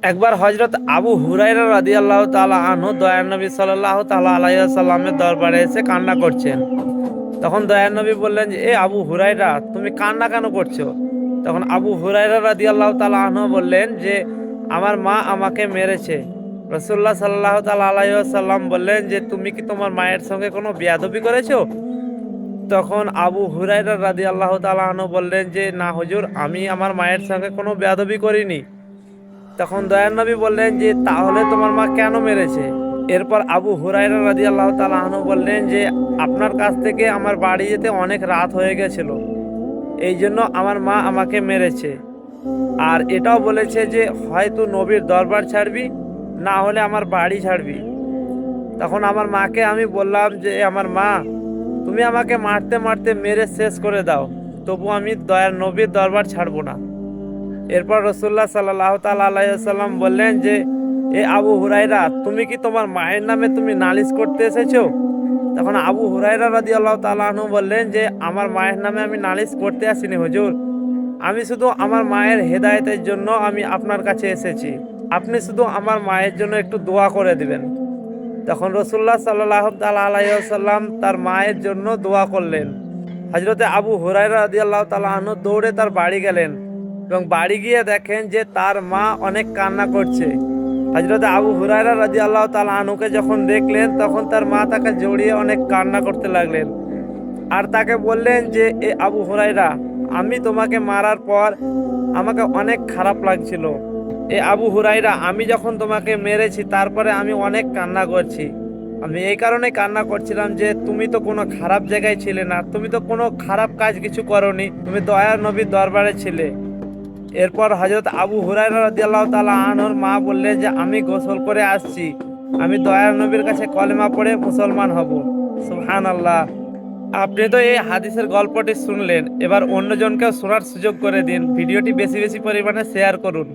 একবার হযরত আবু হুরায়রা রাদিয়াল্লাহু তাআলা আনহু দয়ার নবী সাল্লাল্লাহু তাআলা আলাইহি ওয়াসাল্লামের দরবারে এসে কান্না করছেন। তখন দয়ার নবী বললেন যে, এ আবু হুরায়রা, তুমি কান্না কেন করছো? তখন আবু হুরায়রা রাদিয়াল্লাহু তাআলা আনহু বললেন যে, আমার মা আমাকে মেরেছে। রাসূলুল্লাহ সাল্লাল্লাহু তাআলা আলাইহি ওয়াসাল্লাম বললেন যে, তুমি কি তোমার মায়ের সঙ্গে কোনো বেয়াদবি করেছো? তখন আবু হুরায়রা রাদিয়াল্লাহু তাআলা আনহু বললেন যে, না হুজুর, আমি আমার মায়ের সঙ্গে কোনো বেয়াদবি করিনি। তখন দয়ার নবী বললেন যে, তাহলে তোমার মা কেন মেরেছে? এরপর আবু হুরায়রা রাদিয়াল্লাহু তাআলা আনহু বললেন যে, আপনার কাছ থেকে আমার বাড়ি যেতে অনেক রাত হয়ে গেছিল, এই জন্য আমার মা আমাকে মেরেছে। আর এটাও বলেছে যে হয়তো নবীর দরবার ছাড়বি, না হলে আমার বাড়ি ছাড়বি। তখন আমার মাকে আমি বললাম যে, আমার মা, তুমি আমাকে মারতে মারতে মেরে শেষ করে দাও, তবু আমি দয়ার নবীর দরবার ছাড়বো না। এরপর রাসূলুল্লাহ সাল্লাল্লাহু তাআলা আলাইহি ওয়াসাল্লাম বললেন যে, এ আবু হুরায়রা, তুমি কি তোমার মায়ের নামে তুমি নালিশ করতে এসেছো? তখন আবু হুরায়রা রাদিয়াল্লাহু তাআলা আনহু বললেন যে, আমার মায়ের নামে আমি নালিশ করতে আসিনি হুজুর, আমি শুধু আমার মায়ের হেদায়েতের জন্য আমি আপনার কাছে এসেছি। আপনি শুধু আমার মায়ের জন্য একটু দোয়া করে দিবেন। তখন রাসূলুল্লাহ সাল্লাল্লাহু তাআলা আলাইহি ওয়াসাল্লাম তার মায়ের জন্য দোয়া করলেন। হযরতে আবু হুরায়রা রাদিয়াল্লাহু তাআলা আনহু দৌড়ে তার বাড়ি গেলেন এবং বাড়ি গিয়ে দেখেন যে তার মা অনেক কান্না করছে। হযরতে আবু হুরায়রা রাদিয়াল্লাহু তাআলা আনহুকে যখন দেখলেন, তখন তার মা তাকে জড়িয়ে অনেক কান্না করতে লাগলেন আর তাকে বললেন যে, এ আবু হুরায়রা, আমি তোমাকে মারার পর আমাকে অনেক খারাপ লাগছিল। এ আবু হুরায়রা, আমি যখন তোমাকে মেরেছি তারপরে আমি অনেক কান্না করছি। আমি এই কারণে কান্না করছিলাম যে তুমি তো কোনো খারাপ জায়গায় ছিলে না, তুমি তো কোনো খারাপ কাজ কিছু করোনি, তুমি দয়ার নবীর দরবারে ছিলে। এরপর হযরত আবু হুরায়রা রাদিয়াল্লাহু তাআলা আনহুর মা বললেন যে, আমি গোসল করে আসছি, আমি দয়ার নবীর কাছে কলেমা পড়ে মুসলমান হব। সুবহানাল্লাহ। আপনি তো এই হাদিসের গল্পটি শুনলেন, এবার অন্যজনকেও শোনার সুযোগ করে দিন। ভিডিওটি বেশি বেশি পরিমাণে শেয়ার করুন।